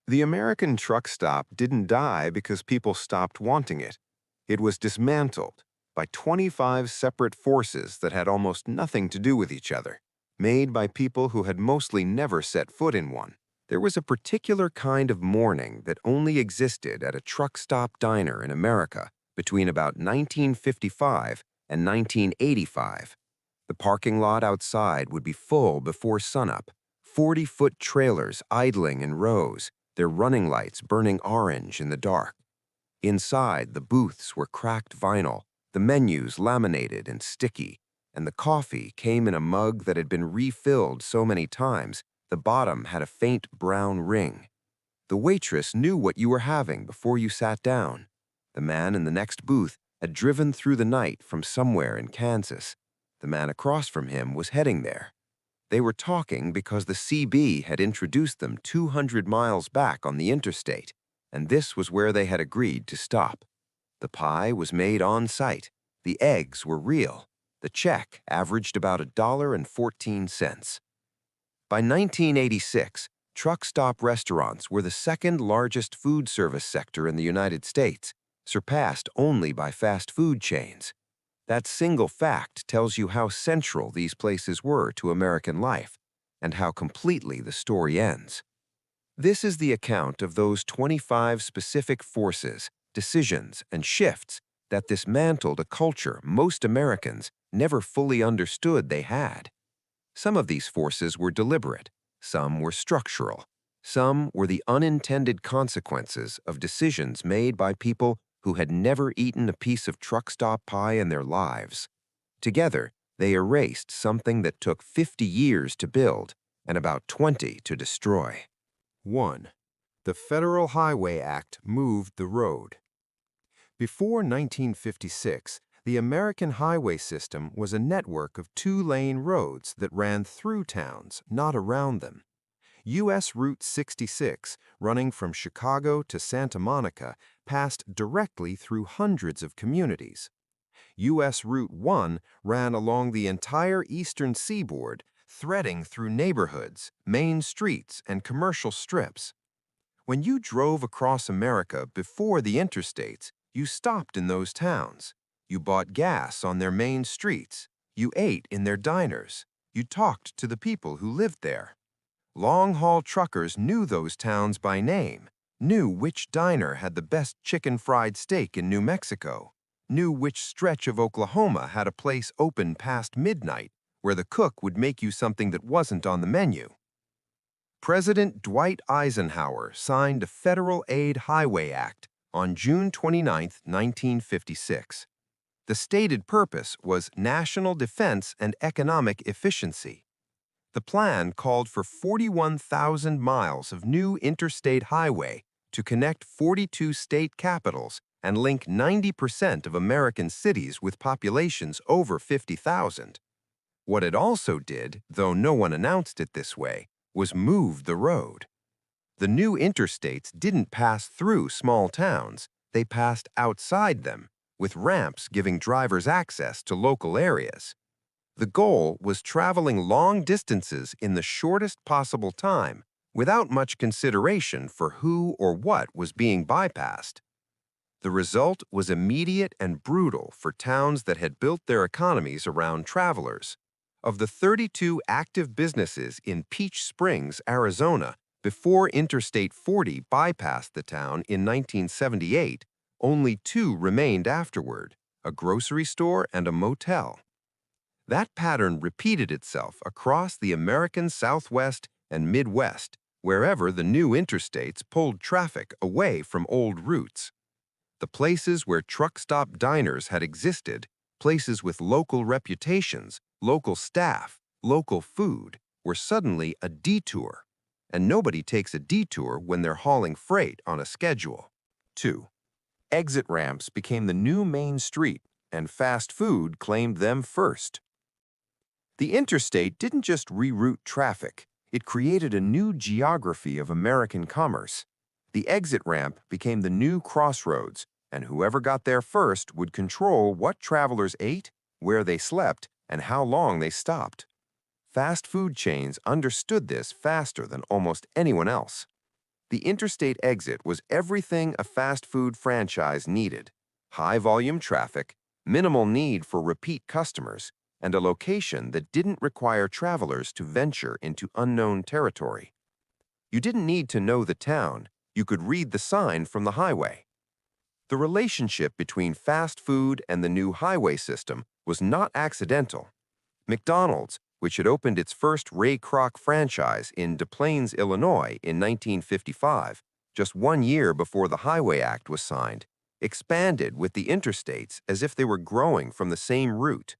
The American truck stop didn't die because people stopped wanting it. It was dismantled by 25 separate forces that had almost nothing to do with each other, made by people who had mostly never set foot in one. There was a particular kind of mourning that only existed at a truck stop diner in America between about 1955 and 1985. The parking lot outside would be full before sunup, 40-foot trailers idling in rows, their running lights burning orange in the dark. Inside, the booths were cracked vinyl, the menus laminated and sticky, and the coffee came in a mug that had been refilled so many times the bottom had a faint brown ring. The waitress knew what you were having before you sat down. The man in the next booth had driven through the night from somewhere in Kansas. The man across from him was heading there. They were talking because the CB had introduced them 200 miles back on the interstate, and this was where they had agreed to stop. The pie was made on site. The eggs were real. The check averaged about $1.14. By 1986, truck stop restaurants were the second largest food service sector in the United States, surpassed only by fast food chains. That single fact tells you how central these places were to American life and how completely the story ends. This is the account of those 25 specific forces, decisions, and shifts that dismantled a culture most Americans never fully understood they had. Some of these forces were deliberate, some were structural, some were the unintended consequences of decisions made by people who had never eaten a piece of truck stop pie in their lives. Together, they erased something that took 50 years to build and about 20 to destroy. 1. The Federal Highway Act moved the road. Before 1956, the American highway system was a network of two-lane roads that ran through towns, not around them. U.S. Route 66, running from Chicago to Santa Monica, passed directly through hundreds of communities. U.S. Route 1 ran along the entire eastern seaboard, threading through neighborhoods, main streets, and commercial strips. When you drove across America before the interstates, you stopped in those towns. You bought gas on their main streets. You ate in their diners. You talked to the people who lived there. Long-haul truckers knew those towns by name, knew which diner had the best chicken fried steak in New Mexico, knew which stretch of Oklahoma had a place open past midnight where the cook would make you something that wasn't on the menu. President Dwight Eisenhower signed the Federal Aid Highway Act on June 29, 1956. The stated purpose was national defense and economic efficiency. The plan called for 41,000 miles of new interstate highway to connect 42 state capitals and link 90% of American cities with populations over 50,000. What it also did, though no one announced it this way, was move the road. The new interstates didn't pass through small towns, they passed outside them, with ramps giving drivers access to local areas. The goal was traveling long distances in the shortest possible time without much consideration for who or what was being bypassed. The result was immediate and brutal for towns that had built their economies around travelers. Of the 32 active businesses in Peach Springs, Arizona, before Interstate 40 bypassed the town in 1978, only 2 remained afterward, a grocery store and a motel. That pattern repeated itself across the American Southwest and Midwest, wherever the new interstates pulled traffic away from old routes. The places where truck stop diners had existed, places with local reputations, local staff, local food, were suddenly a detour. And nobody takes a detour when they're hauling freight on a schedule. 2. Exit ramps became the new main street, and fast food claimed them first. The interstate didn't just reroute traffic, it created a new geography of American commerce. The exit ramp became the new crossroads, and whoever got there first would control what travelers ate, where they slept, and how long they stopped. Fast food chains understood this faster than almost anyone else. The interstate exit was everything a fast food franchise needed: high-volume traffic, minimal need for repeat customers, and a location that didn't require travelers to venture into unknown territory. You didn't need to know the town, you could read the sign from the highway. The relationship between fast food and the new highway system was not accidental. McDonald's, which had opened its first Ray Kroc franchise in Des Plaines, Illinois in 1955, just 1 year before the Highway Act was signed, expanded with the interstates as if they were growing from the same root.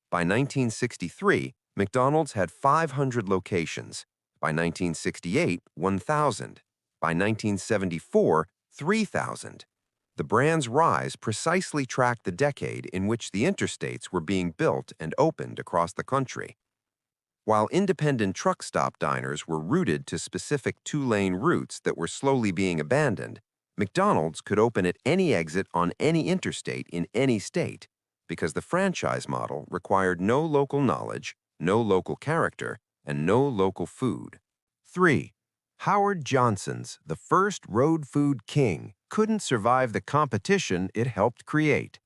By 1963, McDonald's had 500 locations. By 1968, 1,000. By 1974, 3,000. The brand's rise precisely tracked the decade in which the interstates were being built and opened across the country. While independent truck stop diners were rooted to specific two-lane routes that were slowly being abandoned, McDonald's could open at any exit on any interstate in any state, because the franchise model required no local knowledge, no local character, and no local food. 3. Howard Johnson's, the first road food king, couldn't survive the competition it helped create.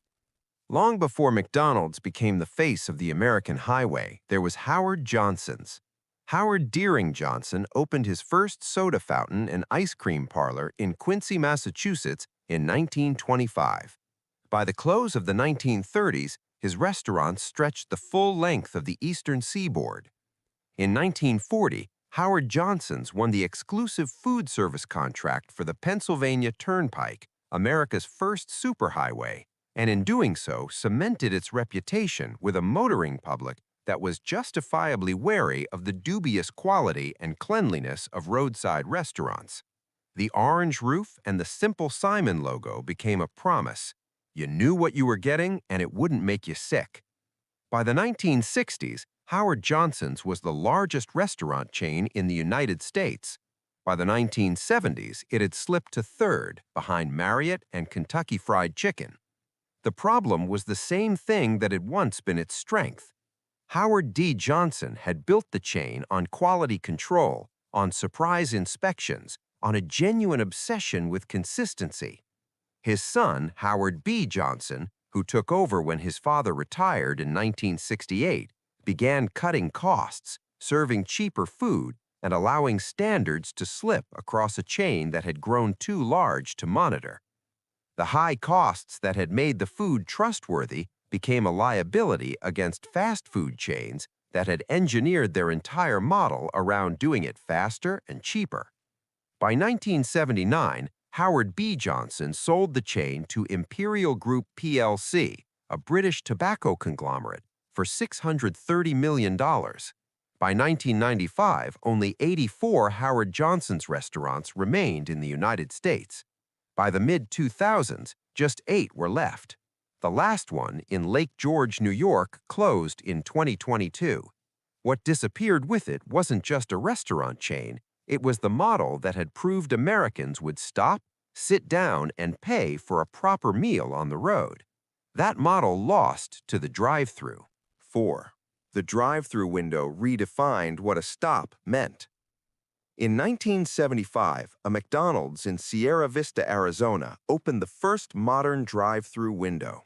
Long before McDonald's became the face of the American highway, there was Howard Johnson's. Howard Deering Johnson opened his first soda fountain and ice cream parlor in Quincy, Massachusetts in 1925. By the close of the 1930s, his restaurants stretched the full length of the eastern seaboard. In 1940, Howard Johnson's won the exclusive food service contract for the Pennsylvania Turnpike, America's first superhighway, and in doing so cemented its reputation with a motoring public that was justifiably wary of the dubious quality and cleanliness of roadside restaurants. The orange roof and the simple Simon logo became a promise. You knew what you were getting, and it wouldn't make you sick. By the 1960s, Howard Johnson's was the largest restaurant chain in the United States. By the 1970s, it had slipped to third, behind Marriott and Kentucky Fried Chicken. The problem was the same thing that had once been its strength. Howard D. Johnson had built the chain on quality control, on surprise inspections, on a genuine obsession with consistency. His son, Howard B. Johnson, who took over when his father retired in 1968, began cutting costs, serving cheaper food, and allowing standards to slip across a chain that had grown too large to monitor. The high costs that had made the food trustworthy became a liability against fast food chains that had engineered their entire model around doing it faster and cheaper. By 1979, Howard B. Johnson sold the chain to Imperial Group plc, a British tobacco conglomerate, for $630 million. By 1995, only 84 Howard Johnson's restaurants remained in the United States. By the mid-2000s, just 8 were left. The last one, in Lake George, New York, closed in 2022. What disappeared with it wasn't just a restaurant chain, it was the model that had proved Americans would stop, sit down, and pay for a proper meal on the road. That model lost to the drive-thru. 4. The drive-thru window redefined what a stop meant. In 1975, a McDonald's in Sierra Vista, Arizona, opened the first modern drive-thru window.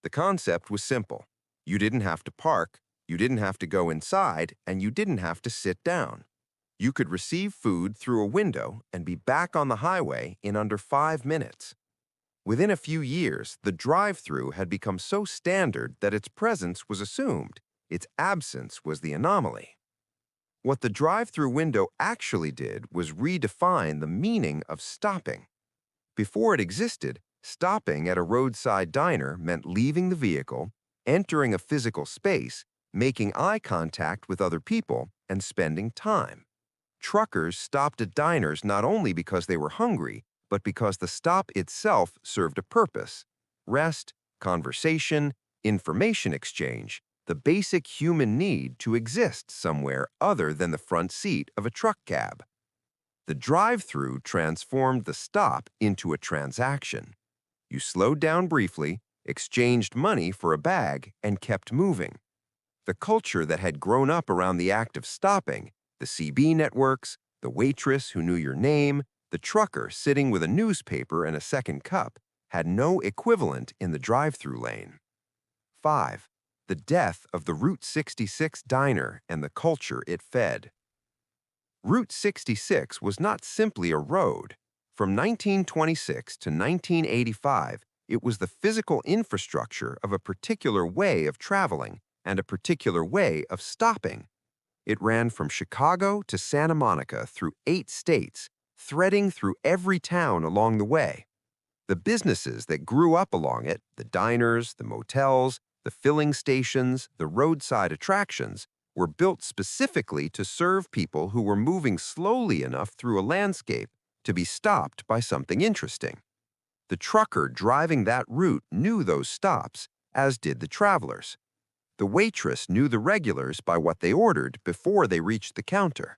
The concept was simple. You didn't have to park, you didn't have to go inside, and you didn't have to sit down. You could receive food through a window and be back on the highway in under 5 minutes. Within a few years, the drive-thru had become so standard that its presence was assumed. Its absence was the anomaly. What the drive-thru window actually did was redefine the meaning of stopping. Before it existed, stopping at a roadside diner meant leaving the vehicle, entering a physical space, making eye contact with other people, and spending time. Truckers stopped at diners not only because they were hungry, but because the stop itself served a purpose: rest, conversation, information exchange, the basic human need to exist somewhere other than the front seat of a truck cab. The drive-thru transformed the stop into a transaction. You slowed down briefly, exchanged money for a bag, and kept moving. The culture that had grown up around the act of stopping, the CB networks, the waitress who knew your name, The trucker sitting with a newspaper and a second cup had no equivalent in the drive-through lane. 5. The death of the Route 66 diner and the culture it fed. Route 66 was not simply a road. From 1926 to 1985, it was the physical infrastructure of a particular way of traveling and a particular way of stopping. It ran from Chicago to Santa Monica through 8 states, threading through every town along the way. The businesses that grew up along it, the diners, the motels, the filling stations, the roadside attractions, were built specifically to serve people who were moving slowly enough through a landscape to be stopped by something interesting. The trucker driving that route knew those stops, as did the travelers. The waitress knew the regulars by what they ordered before they reached the counter.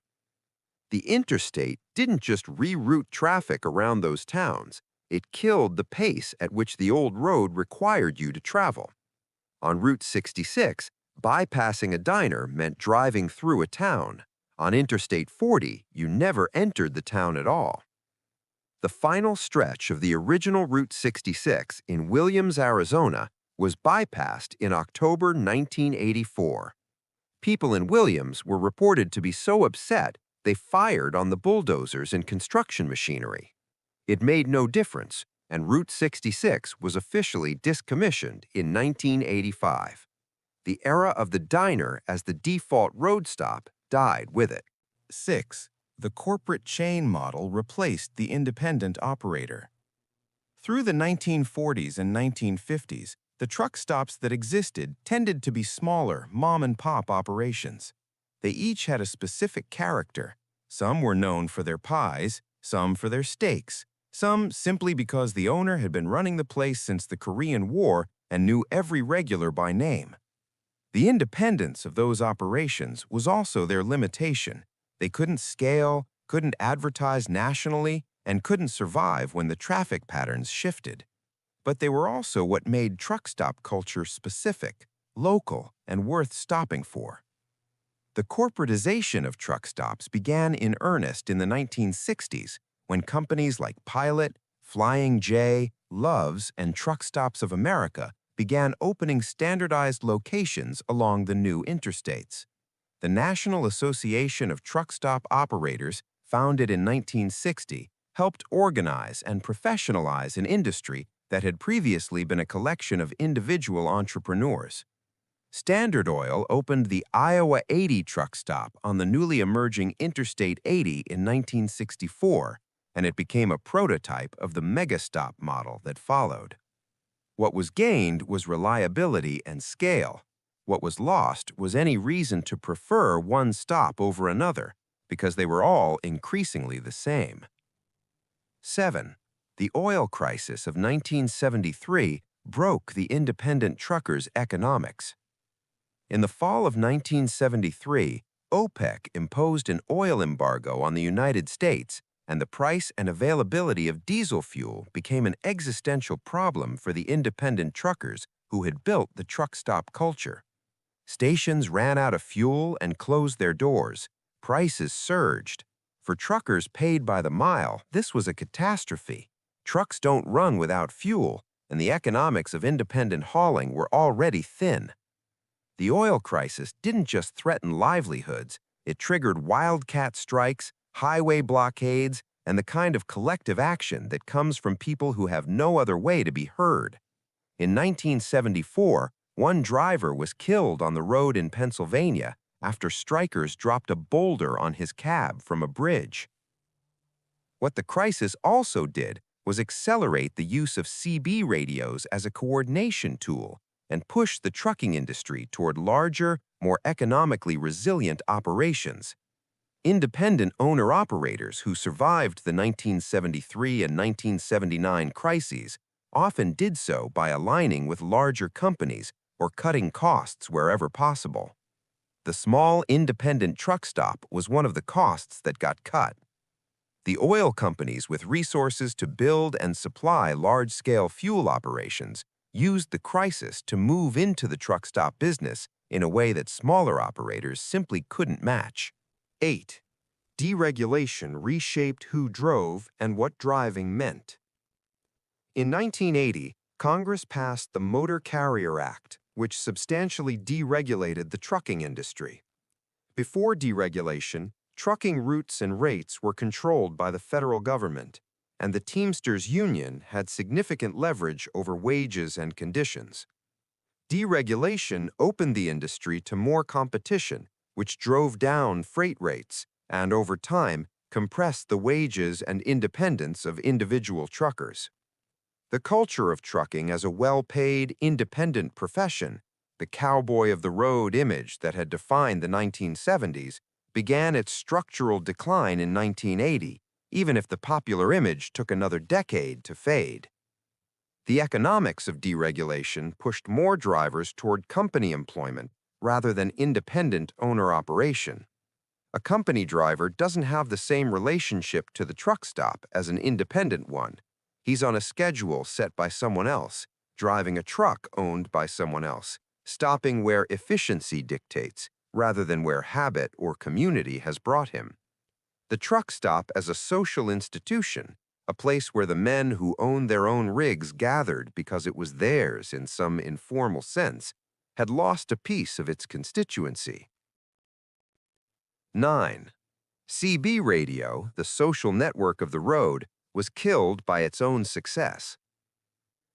The interstate didn't just reroute traffic around those towns, it killed the pace at which the old road required you to travel. On Route 66, bypassing a diner meant driving through a town. On Interstate 40, you never entered the town at all. The final stretch of the original Route 66 in Williams, Arizona, was bypassed in October 1984. People in Williams were reported to be so upset they fired on the bulldozers and construction machinery. It made no difference, and Route 66 was officially discommissioned in 1985. The era of the diner as the default road stop died with it. 6. The corporate chain model replaced the independent operator. Through the 1940s and 1950s, the truck stops that existed tended to be smaller, mom-and-pop operations. They each had a specific character. Some were known for their pies, some for their steaks, some simply because the owner had been running the place since the Korean War and knew every regular by name. The independence of those operations was also their limitation. They couldn't scale, couldn't advertise nationally, and couldn't survive when the traffic patterns shifted. But they were also what made truck stop culture specific, local, and worth stopping for. The corporatization of truck stops began in earnest in the 1960s when companies like Pilot, Flying J, Love's, and Truck Stops of America began opening standardized locations along the new interstates. The National Association of Truck Stop Operators, founded in 1960, helped organize and professionalize an industry that had previously been a collection of individual entrepreneurs. Standard Oil opened the Iowa 80 truck stop on the newly emerging Interstate 80 in 1964, and it became a prototype of the megastop model that followed. What was gained was reliability and scale. What was lost was any reason to prefer one stop over another, because they were all increasingly the same. 7. The oil crisis of 1973 broke the independent truckers' economics. In the fall of 1973, OPEC imposed an oil embargo on the United States, and the price and availability of diesel fuel became an existential problem for the independent truckers who had built the truck stop culture. Stations ran out of fuel and closed their doors. Prices surged. For truckers paid by the mile, this was a catastrophe. Trucks don't run without fuel, and the economics of independent hauling were already thin. The oil crisis didn't just threaten livelihoods, it triggered wildcat strikes, highway blockades, and the kind of collective action that comes from people who have no other way to be heard. In 1974, one driver was killed on the road in Pennsylvania after strikers dropped a boulder on his cab from a bridge. What the crisis also did was accelerate the use of CB radios as a coordination tool and push the trucking industry toward larger, more economically resilient operations. Independent owner-operators who survived the 1973 and 1979 crises often did so by aligning with larger companies or cutting costs wherever possible. The small independent truck stop was one of the costs that got cut. The oil companies with resources to build and supply large-scale fuel operations used the crisis to move into the truck stop business in a way that smaller operators simply couldn't match. 8. Deregulation reshaped who drove and what driving meant. In 1980, Congress passed the Motor Carrier Act, which substantially deregulated the trucking industry. Before deregulation, trucking routes and rates were controlled by the federal government, and the Teamsters Union had significant leverage over wages and conditions. Deregulation opened the industry to more competition, which drove down freight rates and, over time, compressed the wages and independence of individual truckers. The culture of trucking as a well-paid, independent profession, the cowboy of the road image that had defined the 1970s, began its structural decline in 1980, even if the popular image took another decade to fade. The economics of deregulation pushed more drivers toward company employment rather than independent owner-operation. A company driver doesn't have the same relationship to the truck stop as an independent one. He's on a schedule set by someone else, driving a truck owned by someone else, stopping where efficiency dictates rather than where habit or community has brought him. The truck stop as a social institution, a place where the men who owned their own rigs gathered because it was theirs in some informal sense, had lost a piece of its constituency. 9. CB radio, the social network of the road, was killed by its own success.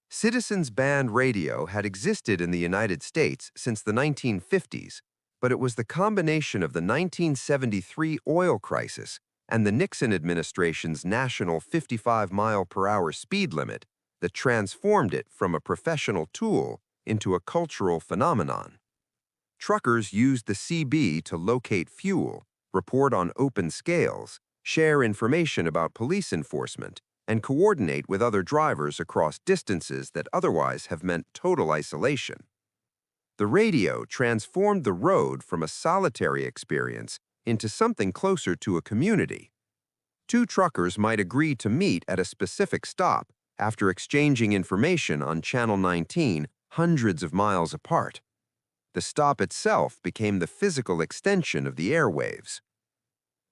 Citizens Band radio had existed in the United States since the 1950s, but it was the combination of the 1973 oil crisis and the Nixon administration's national 55-mile-per-hour speed limit that transformed it from a professional tool into a cultural phenomenon. Truckers used the CB to locate fuel, report on open scales, share information about police enforcement, and coordinate with other drivers across distances that otherwise have meant total isolation. The radio transformed the road from a solitary experience into something closer to a community. Two truckers might agree to meet at a specific stop after exchanging information on Channel 19 hundreds of miles apart. The stop itself became the physical extension of the airwaves.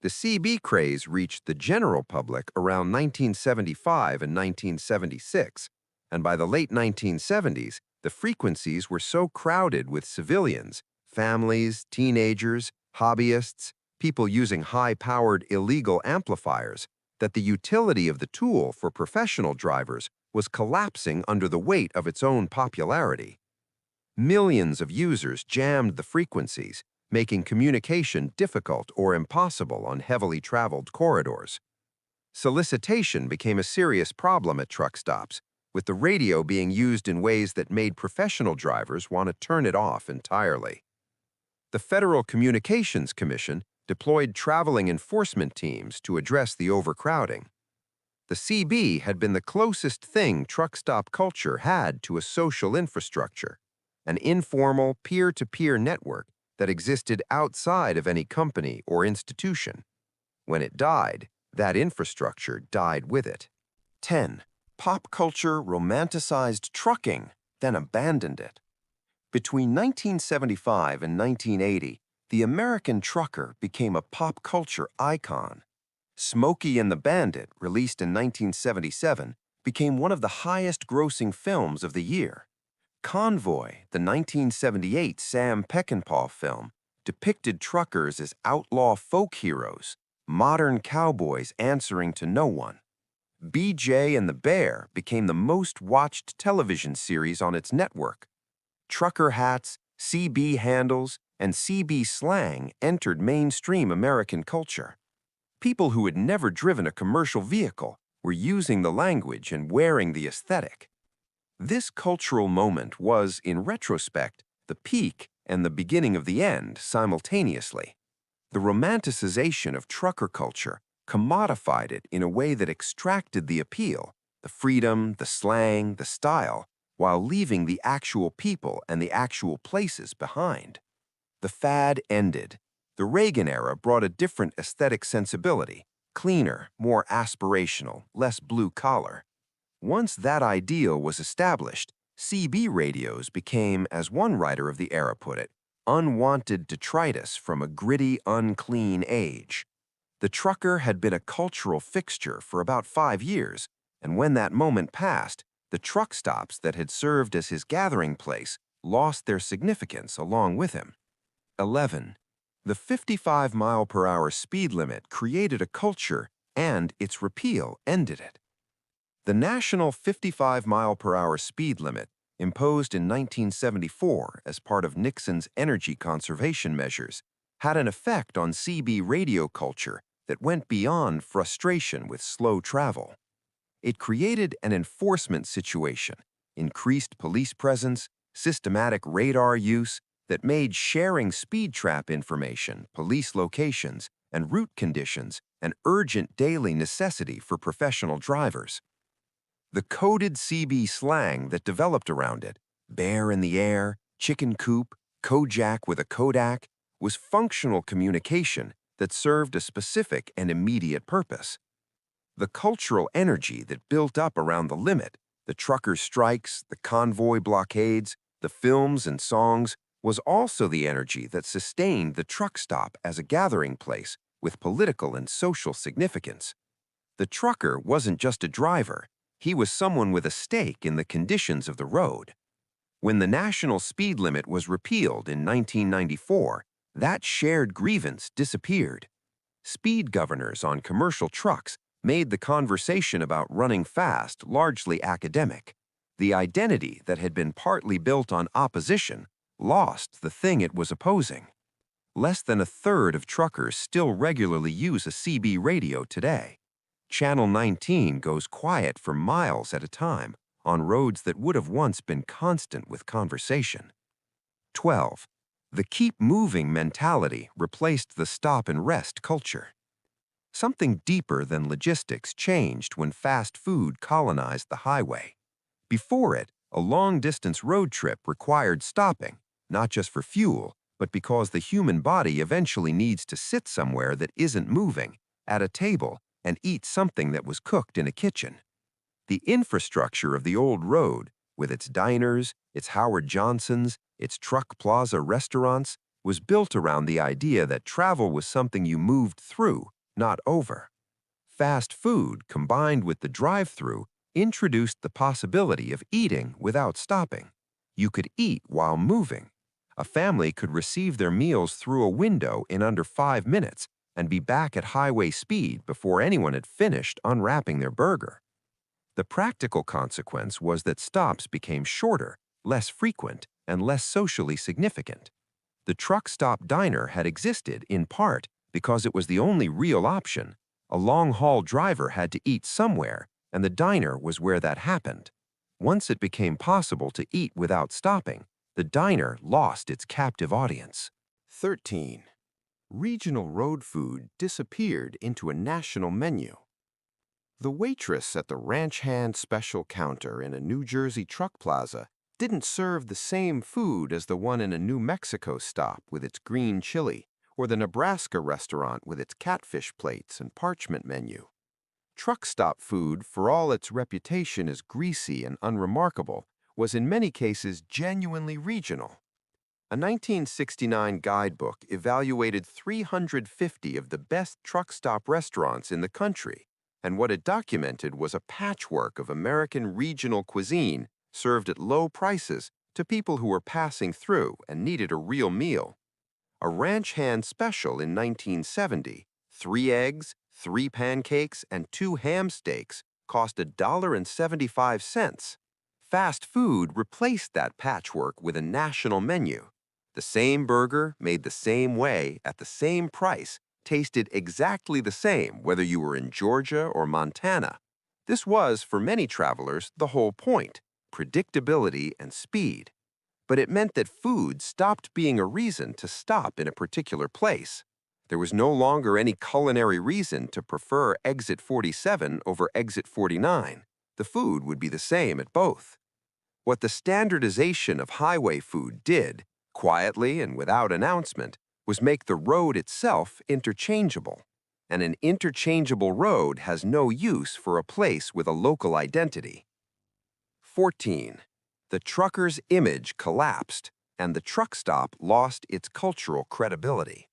The CB craze reached the general public around 1975 and 1976, and by the late 1970s, the frequencies were so crowded with civilians, families, teenagers, hobbyists, people using high-powered illegal amplifiers, that the utility of the tool for professional drivers was collapsing under the weight of its own popularity. Millions of users jammed the frequencies, making communication difficult or impossible on heavily traveled corridors. Solicitation became a serious problem at truck stops, with the radio being used in ways that made professional drivers want to turn it off entirely. The Federal Communications Commission deployed traveling enforcement teams to address the overcrowding. The CB had been the closest thing truck stop culture had to a social infrastructure, an informal, peer-to-peer network that existed outside of any company or institution. When it died, that infrastructure died with it. 10. Pop culture romanticized trucking, then abandoned it. Between 1975 and 1980, the American trucker became a pop culture icon. Smokey and the Bandit, released in 1977, became one of the highest-grossing films of the year. Convoy, the 1978 Sam Peckinpah film, depicted truckers as outlaw folk heroes, modern cowboys answering to no one. BJ and the Bear became the most-watched television series on its network. Trucker hats, CB handles, and CB slang entered mainstream American culture. People who had never driven a commercial vehicle were using the language and wearing the aesthetic. This cultural moment was, in retrospect, the peak and the beginning of the end simultaneously. The romanticization of trucker culture commodified it in a way that extracted the appeal, the freedom, the slang, the style, while leaving the actual people and the actual places behind. The fad ended. The Reagan era brought a different aesthetic sensibility, cleaner, more aspirational, less blue-collar. Once that ideal was established, CB radios became, as one writer of the era put it, unwanted detritus from a gritty, unclean age. The trucker had been a cultural fixture for about 5 years, and when that moment passed, the truck stops that had served as his gathering place lost their significance along with him. 11. The 55-mile-per-hour speed limit created a culture, and its repeal ended it. The national 55-mile-per-hour speed limit, imposed in 1974 as part of Nixon's energy conservation measures, had an effect on CB radio culture that went beyond frustration with slow travel. It created an enforcement situation, increased police presence, systematic radar use that made sharing speed trap information, police locations, and route conditions an urgent daily necessity for professional drivers. The coded CB slang that developed around it, bear in the air, chicken coop, Kojak with a Kodak, was functional communication that served a specific and immediate purpose. The cultural energy that built up around the limit, the truckers' strikes, the convoy blockades, the films and songs, was also the energy that sustained the truck stop as a gathering place with political and social significance. The trucker wasn't just a driver, he was someone with a stake in the conditions of the road. When the national speed limit was repealed in 1994, that shared grievance disappeared. Speed governors on commercial trucks made the conversation about running fast largely academic. The identity that had been partly built on opposition lost the thing it was opposing. Less than a third of truckers still regularly use a CB radio today. Channel 19 goes quiet for miles at a time on roads that would have once been constant with conversation. 12. The keep moving mentality replaced the stop and rest culture. Something deeper than logistics changed when fast food colonized the highway. Before it, a long-distance road trip required stopping, not just for fuel, but because the human body eventually needs to sit somewhere that isn't moving, at a table, and eat something that was cooked in a kitchen. The infrastructure of the old road, with its diners, its Howard Johnsons, its truck plaza restaurants, was built around the idea that travel was something you moved through, not over. Fast food, combined with the drive-through, introduced the possibility of eating without stopping. You could eat while moving. A family could receive their meals through a window in under 5 minutes and be back at highway speed before anyone had finished unwrapping their burger. The practical consequence was that stops became shorter, less frequent, and less socially significant. The truck stop diner had existed, in part, because it was the only real option. A long-haul driver had to eat somewhere, and the diner was where that happened. Once it became possible to eat without stopping, the diner lost its captive audience. 13. Regional road food disappeared into a national menu. The waitress at the ranch hand special counter in a New Jersey truck plaza didn't serve the same food as the one in a New Mexico stop with its green chili, or the Nebraska restaurant with its catfish plates and parchment menu. Truck stop food, for all its reputation as greasy and unremarkable, was in many cases genuinely regional. A 1969 guidebook evaluated 350 of the best truck stop restaurants in the country, and what it documented was a patchwork of American regional cuisine served at low prices to people who were passing through and needed a real meal. A ranch hand special in 1970, 3 eggs, 3 pancakes, and 2 ham steaks cost $1.75. Fast food replaced that patchwork with a national menu. The same burger, made the same way, at the same price, tasted exactly the same whether you were in Georgia or Montana. This was, for many travelers, the whole point: predictability and speed. But it meant that food stopped being a reason to stop in a particular place. There was no longer any culinary reason to prefer Exit 47 over Exit 49. The food would be the same at both. What the standardization of highway food did, quietly and without announcement, was make the road itself interchangeable. And an interchangeable road has no use for a place with a local identity. 14. The trucker's image collapsed, and the truck stop lost its cultural credibility.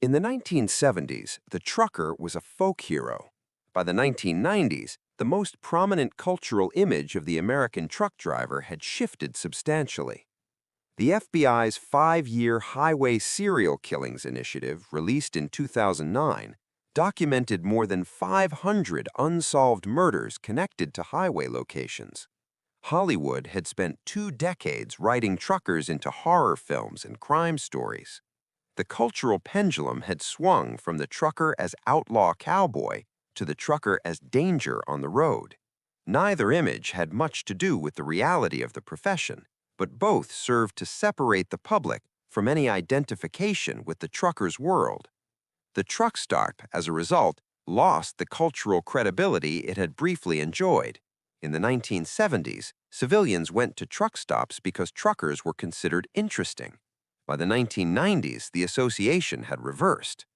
In the 1970s, the trucker was a folk hero. By the 1990s, the most prominent cultural image of the American truck driver had shifted substantially. The FBI's 5-year Highway Serial Killings Initiative, released in 2009, documented more than 500 unsolved murders connected to highway locations. Hollywood had spent 2 decades writing truckers into horror films and crime stories. The cultural pendulum had swung from the trucker as outlaw cowboy to the trucker as danger on the road. Neither image had much to do with the reality of the profession, but both served to separate the public from any identification with the trucker's world. The truck stop, as a result, lost the cultural credibility it had briefly enjoyed. In the 1970s, civilians went to truck stops because truckers were considered interesting. By the 1990s, the association had reversed.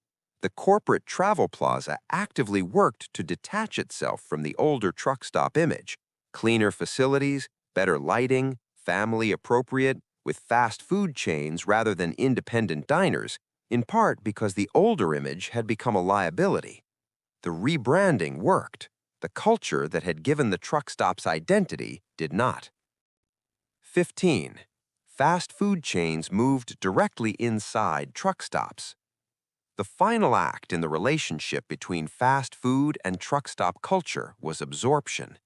The corporate travel plaza actively worked to detach itself from the older truck stop image. Cleaner facilities, better lighting, family appropriate, with fast food chains rather than independent diners, in part because the older image had become a liability. The rebranding worked. The culture that had given the truck stop's identity did not. 15. Fast food chains moved directly inside truck stops. The final act in the relationship between fast food and truck stop culture was absorption.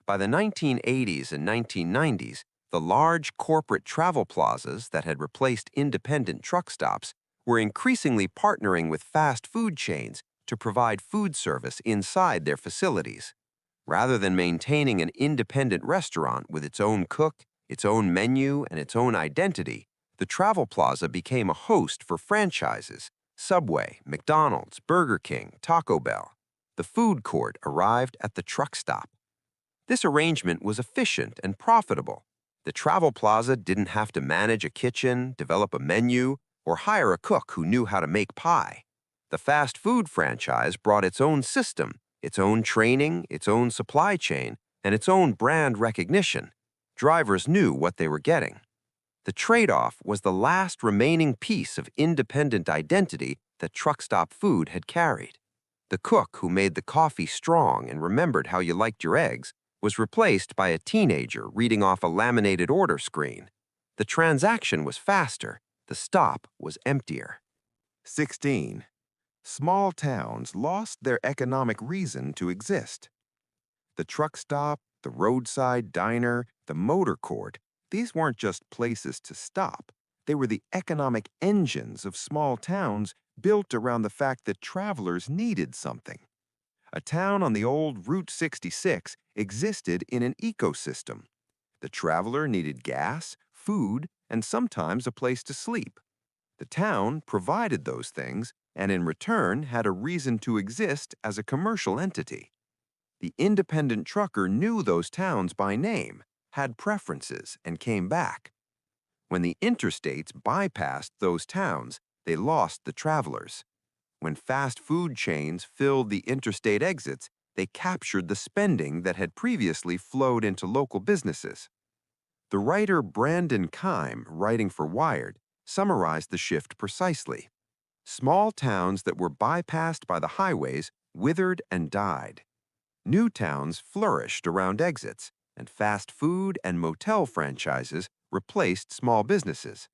By the 1980s and 1990s, the large corporate travel plazas that had replaced independent truck stops were increasingly partnering with fast food chains to provide food service inside their facilities. Rather than maintaining an independent restaurant with its own cook, its own menu, and its own identity, the travel plaza became a host for franchises: Subway, McDonald's, Burger King, Taco Bell. The food court arrived at the truck stop. This arrangement was efficient and profitable. The travel plaza didn't have to manage a kitchen, develop a menu, or hire a cook who knew how to make pie. The fast food franchise brought its own system, its own training, its own supply chain, and its own brand recognition. Drivers knew what they were getting. The trade-off was the last remaining piece of independent identity that truck stop food had carried. The cook who made the coffee strong and remembered how you liked your eggs was replaced by a teenager reading off a laminated order screen. The transaction was faster. The stop was emptier. 16. Small towns lost their economic reason to exist. The truck stop, the roadside diner, the motor court, these weren't just places to stop. They were the economic engines of small towns built around the fact that travelers needed something. A town on the old Route 66 existed in an ecosystem. The traveler needed gas, food, and sometimes a place to sleep. The town provided those things and in return had a reason to exist as a commercial entity. The independent trucker knew those towns by name, had preferences, and came back. When the interstates bypassed those towns, they lost the travelers. When fast food chains filled the interstate exits, they captured the spending that had previously flowed into local businesses. The writer Brandon Keim, writing for Wired, summarized the shift precisely. Small towns that were bypassed by the highways withered and died. New towns flourished around exits, and fast food and motel franchises replaced small businesses.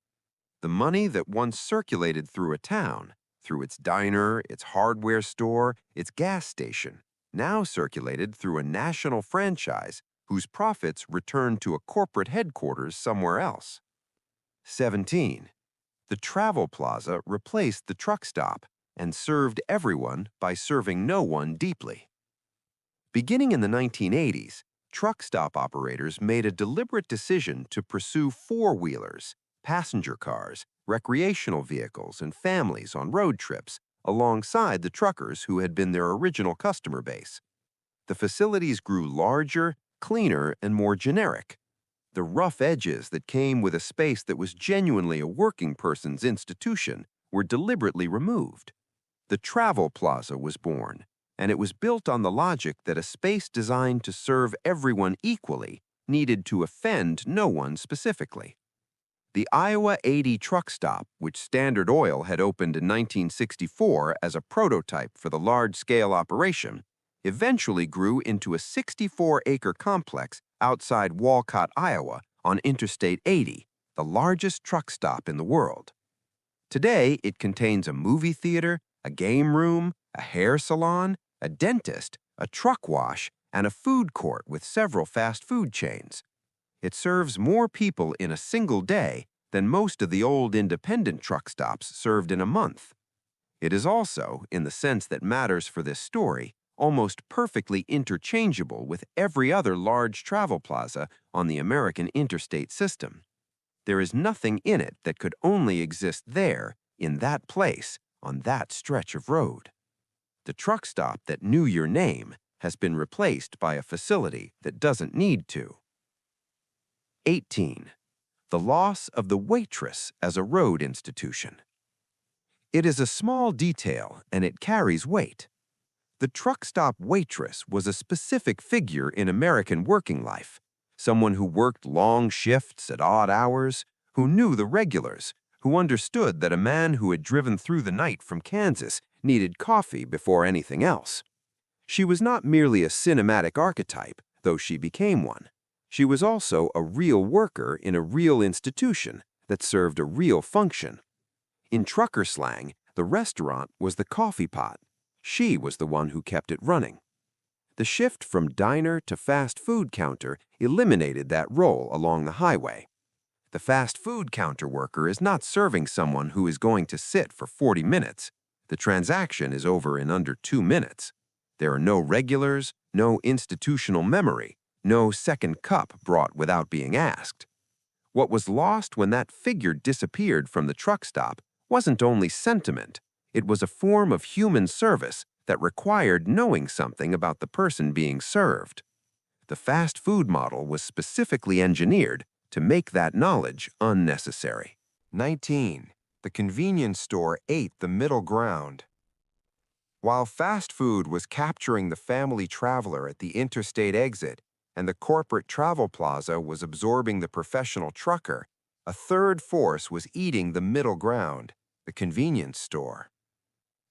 The money that once circulated through a town, through its diner, its hardware store, its gas station, now circulated through a national franchise whose profits returned to a corporate headquarters somewhere else. 17. The travel plaza replaced the truck stop and served everyone by serving no one deeply. Beginning in the 1980s, truck stop operators made a deliberate decision to pursue four-wheelers, passenger cars, recreational vehicles, and families on road trips alongside the truckers who had been their original customer base. The facilities grew larger, cleaner, and more generic. The rough edges that came with a space that was genuinely a working person's institution were deliberately removed. The travel plaza was born, and it was built on the logic that a space designed to serve everyone equally needed to offend no one specifically. The Iowa 80 truck stop, which Standard Oil had opened in 1964 as a prototype for the large-scale operation, eventually grew into a 64-acre complex outside Walcott, Iowa, on Interstate 80, the largest truck stop in the world. Today, it contains a movie theater, a game room, a hair salon, a dentist, a truck wash, and a food court with several fast food chains. It serves more people in a single day than most of the old independent truck stops served in a month. It is also, in the sense that matters for this story, almost perfectly interchangeable with every other large travel plaza on the American interstate system. There is nothing in it that could only exist there, in that place, on that stretch of road. The truck stop that knew your name has been replaced by a facility that doesn't need to. 18. The loss of the waitress as a road institution. It is a small detail, and it carries weight. The truck stop waitress was a specific figure in American working life, someone who worked long shifts at odd hours, who knew the regulars, who understood that a man who had driven through the night from Kansas needed coffee before anything else. She was not merely a cinematic archetype, though she became one. She was also a real worker in a real institution that served a real function. In trucker slang, the restaurant was the coffee pot. She was the one who kept it running. The shift from diner to fast food counter eliminated that role along the highway. The fast food counter worker is not serving someone who is going to sit for 40 minutes. The transaction is over in under 2 minutes. There are no regulars, no institutional memory, no second cup brought without being asked. What was lost when that figure disappeared from the truck stop wasn't only sentiment, it was a form of human service that required knowing something about the person being served. The fast food model was specifically engineered to make that knowledge unnecessary. 19. The convenience store ate the middle ground. While fast food was capturing the family traveler at the interstate exit and the corporate travel plaza was absorbing the professional trucker, a third force was eating the middle ground, the convenience store.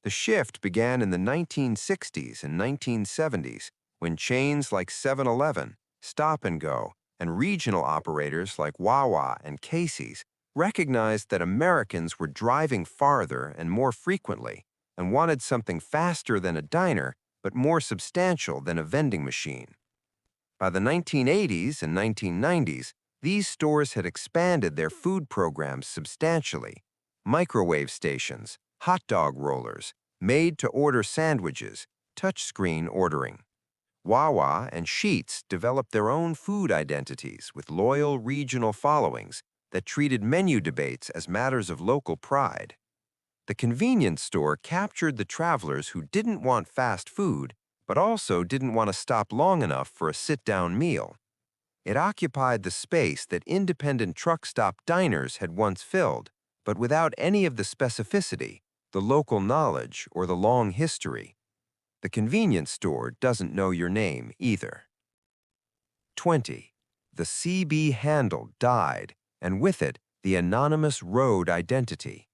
The shift began in the 1960s and 1970s when chains like 7-Eleven, Stop and Go, and regional operators like Wawa and Casey's recognized that Americans were driving farther and more frequently and wanted something faster than a diner but more substantial than a vending machine. By the 1980s and 1990s, these stores had expanded their food programs substantially. Microwave stations, hot dog rollers, made-to-order sandwiches, touchscreen ordering. Wawa and Sheetz developed their own food identities with loyal regional followings that treated menu debates as matters of local pride. The convenience store captured the travelers who didn't want fast food but also didn't want to stop long enough for a sit-down meal. It occupied the space that independent truck stop diners had once filled, but without any of the specificity, the local knowledge, or the long history. The convenience store doesn't know your name either. 20. The CB handle died, and with it, the anonymous road identity.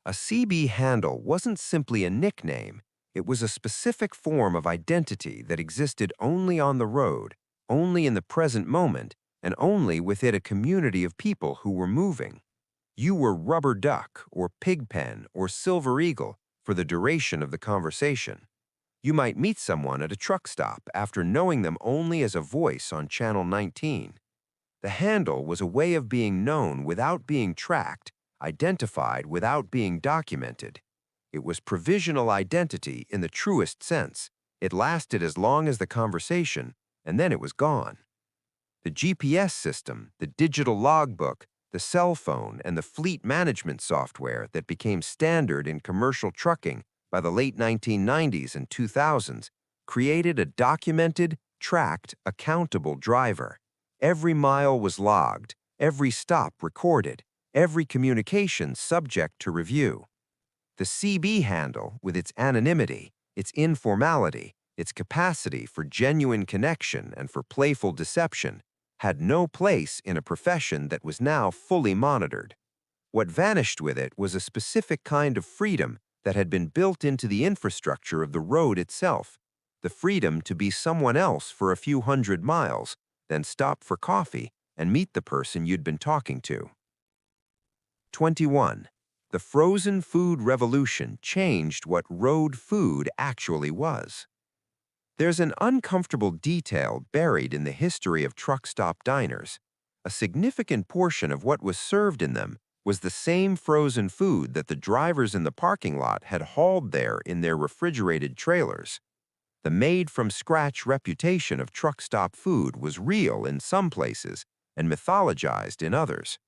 A CB handle wasn't simply a nickname, it was a specific form of identity that existed only on the road, only in the present moment, and only within a community of people who were moving. You were Rubber Duck or Pigpen or Silver Eagle for the duration of the conversation. You might meet someone at a truck stop after knowing them only as a voice on Channel 19. The handle was a way of being known without being tracked, identified without being documented. It was provisional identity in the truest sense. It lasted as long as the conversation, and then it was gone. The GPS system, the digital logbook, the cell phone, and the fleet management software that became standard in commercial trucking by the late 1990s and 2000s created a documented, tracked, accountable driver. Every mile was logged, every stop recorded, every communication subject to review. The CB handle, with its anonymity, its informality, its capacity for genuine connection and for playful deception, had no place in a profession that was now fully monitored. What vanished with it was a specific kind of freedom that had been built into the infrastructure of the road itself, the freedom to be someone else for a few hundred miles, then stop for coffee and meet the person you'd been talking to. 21. The frozen food revolution changed what road food actually was. There's an uncomfortable detail buried in the history of truck stop diners. A significant portion of what was served in them was the same frozen food that the drivers in the parking lot had hauled there in their refrigerated trailers. The made-from-scratch reputation of truck stop food was real in some places and mythologized in others.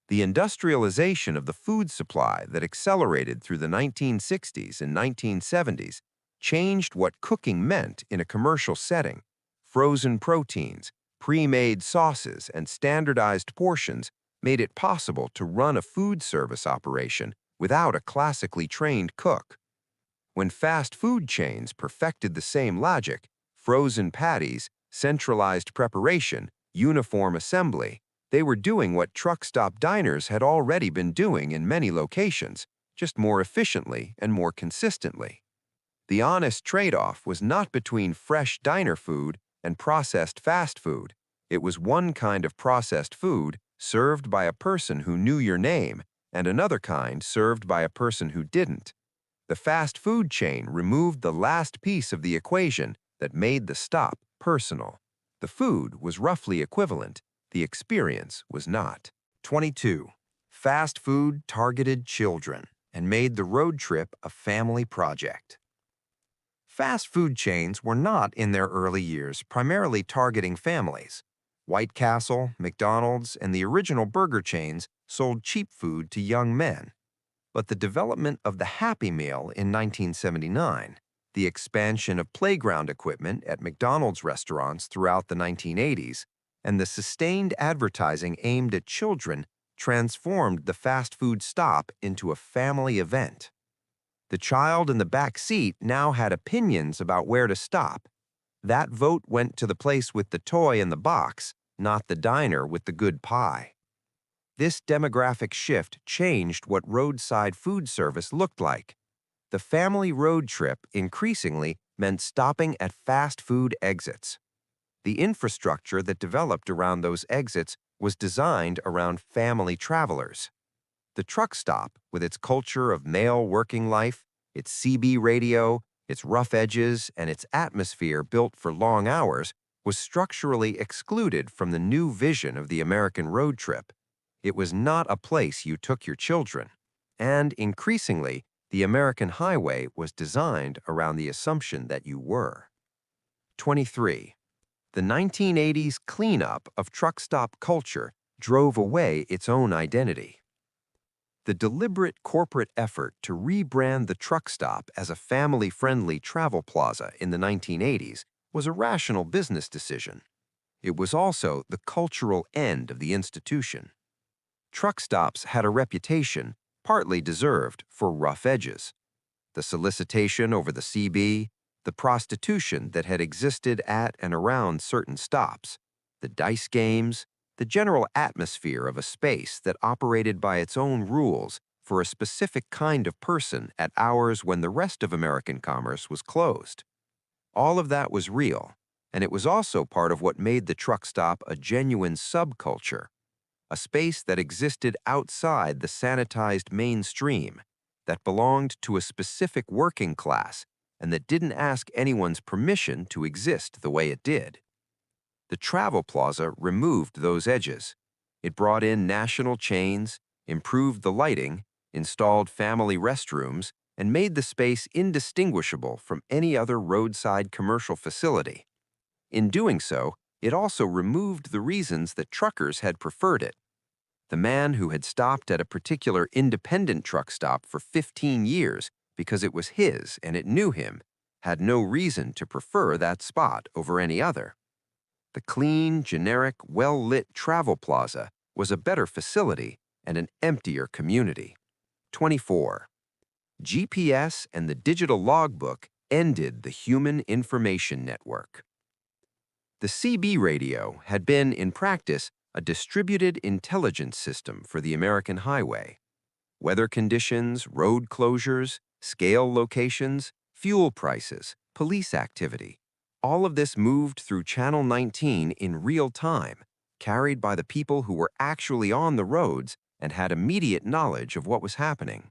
The industrialization of the food supply that accelerated through the 1960s and 1970s changed what cooking meant in a commercial setting. Frozen proteins, pre-made sauces, and standardized portions made it possible to run a food service operation without a classically trained cook. When fast food chains perfected the same logic, frozen patties, centralized preparation, uniform assembly, they were doing what truck stop diners had already been doing in many locations, just more efficiently and more consistently. The honest trade-off was not between fresh diner food and processed fast food. It was one kind of processed food served by a person who knew your name and another kind served by a person who didn't. The fast food chain removed the last piece of the equation that made the stop personal. The food was roughly equivalent. The experience was not. 22. Fast food targeted children and made the road trip a family project. Fast food chains were not in their early years primarily targeting families. White Castle, McDonald's, and the original burger chains sold cheap food to young men. But the development of the Happy Meal in 1979, the expansion of playground equipment at McDonald's restaurants throughout the 1980s, and the sustained advertising aimed at children transformed the fast food stop into a family event. The child in the back seat now had opinions about where to stop. That vote went to the place with the toy in the box, not the diner with the good pie. This demographic shift changed what roadside food service looked like. The family road trip increasingly meant stopping at fast food exits. The infrastructure that developed around those exits was designed around family travelers. The truck stop, with its culture of male working life, its CB radio, its rough edges, and its atmosphere built for long hours, was structurally excluded from the new vision of the American road trip. It was not a place you took your children. And increasingly, the American highway was designed around the assumption that you were. 23. The 1980s cleanup of truck stop culture drove away its own identity. The deliberate corporate effort to rebrand the truck stop as a family-friendly travel plaza in the 1980s was a rational business decision. It was also the cultural end of the institution. Truck stops had a reputation, partly deserved, for rough edges. The solicitation over the CB, the prostitution that had existed at and around certain stops, the dice games, the general atmosphere of a space that operated by its own rules for a specific kind of person at hours when the rest of American commerce was closed. All of that was real, and it was also part of what made the truck stop a genuine subculture, a space that existed outside the sanitized mainstream, that belonged to a specific working class, and that didn't ask anyone's permission to exist the way it did. The Travel Plaza removed those edges. It brought in national chains, improved the lighting, installed family restrooms, and made the space indistinguishable from any other roadside commercial facility. In doing so, it also removed the reasons that truckers had preferred it. The man who had stopped at a particular independent truck stop for 15 years because it was his and it knew him had no reason to prefer that spot over any other. The clean, generic, well-lit Travel Plaza was a better facility and an emptier community. 24. GPS and the digital logbook ended the human information network. The CB radio had been, in practice, a distributed intelligence system for the American highway. Weather conditions, road closures, scale locations, fuel prices, police activity. All of this moved through Channel 19 in real time, carried by the people who were actually on the roads and had immediate knowledge of what was happening.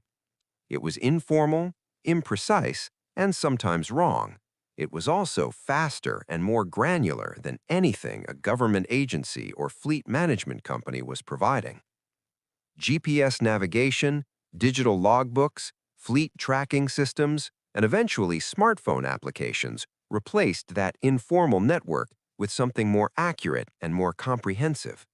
It was informal, imprecise, and sometimes wrong. It was also faster and more granular than anything a government agency or fleet management company was providing. GPS navigation, digital logbooks, fleet tracking systems, and eventually smartphone applications replaced that informal network with something more accurate and more comprehensive.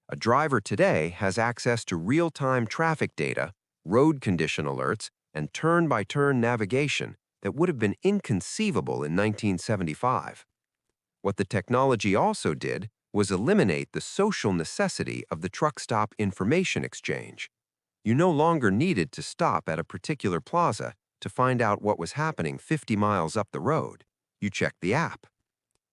A driver today has access to real-time traffic data, road condition alerts, and turn-by-turn navigation that would have been inconceivable in 1975. What the technology also did was eliminate the social necessity of the truck stop information exchange. You no longer needed to stop at a particular plaza to find out what was happening 50 miles up the road. You checked the app.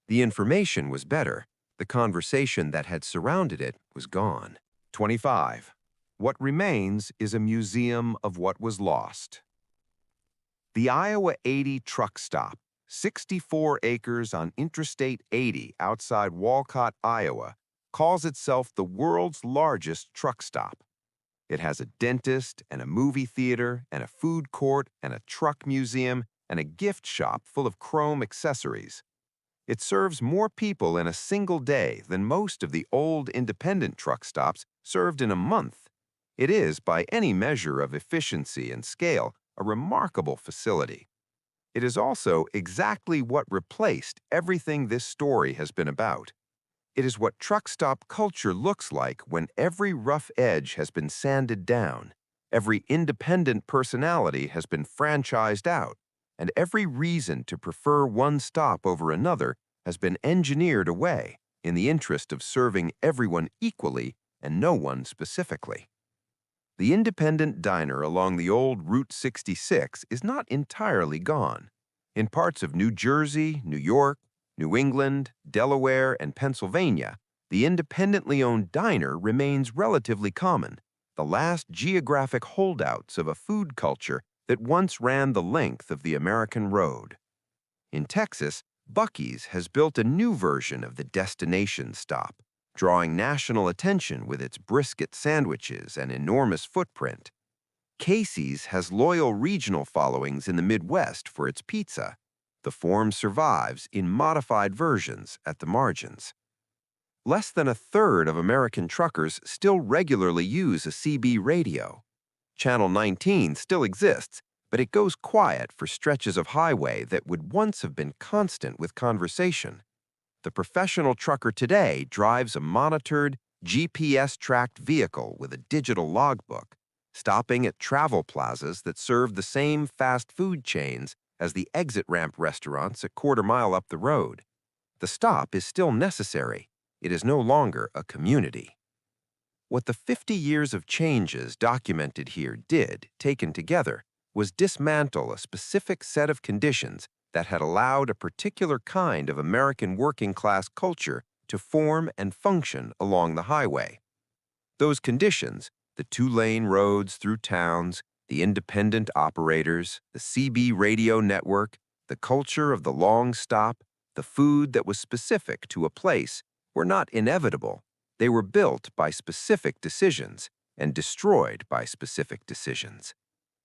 The information was better. The conversation that had surrounded it was gone. 25. What remains is a museum of what was lost. The Iowa 80 truck stop, 64 acres on Interstate 80 outside Walcott, Iowa, calls itself the world's largest truck stop. It has a dentist and a movie theater and a food court and a truck museum and a gift shop full of chrome accessories. It serves more people in a single day than most of the old independent truck stops served in a month. It is, by any measure of efficiency and scale, a remarkable facility. It is also exactly what replaced everything this story has been about. It is what truck stop culture looks like when every rough edge has been sanded down, every independent personality has been franchised out, and every reason to prefer one stop over another has been engineered away in the interest of serving everyone equally and no one specifically. The independent diner along the old Route 66 is not entirely gone. In parts of New Jersey, New York, New England, Delaware, and Pennsylvania, the independently owned diner remains relatively common, the last geographic holdouts of a food culture that once ran the length of the American road. In Texas, Buc-ee's has built a new version of the destination stop, drawing national attention with its brisket sandwiches and enormous footprint. Casey's has loyal regional followings in the Midwest for its pizza. The form survives in modified versions at the margins. Less than a third of American truckers still regularly use a CB radio. Channel 19 still exists, but it goes quiet for stretches of highway that would once have been constant with conversation. The professional trucker today drives a monitored, GPS-tracked vehicle with a digital logbook, stopping at travel plazas that serve the same fast food chains as the exit ramp restaurants a quarter mile up the road. The stop is still necessary. It is no longer a community. What the 50 years of changes documented here did, taken together, was dismantle a specific set of conditions that had allowed a particular kind of American working-class culture to form and function along the highway. Those conditions, the two-lane roads through towns, the independent operators, the CB radio network, the culture of the long stop, the food that was specific to a place, were not inevitable. They were built by specific decisions and destroyed by specific decisions.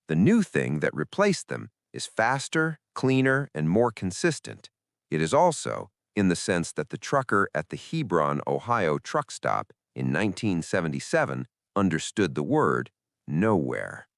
The new thing that replaced them is faster, cleaner, and more consistent. It is also, in the sense that the trucker at the Hebron, Ohio truck stop in 1977 understood the word nowhere.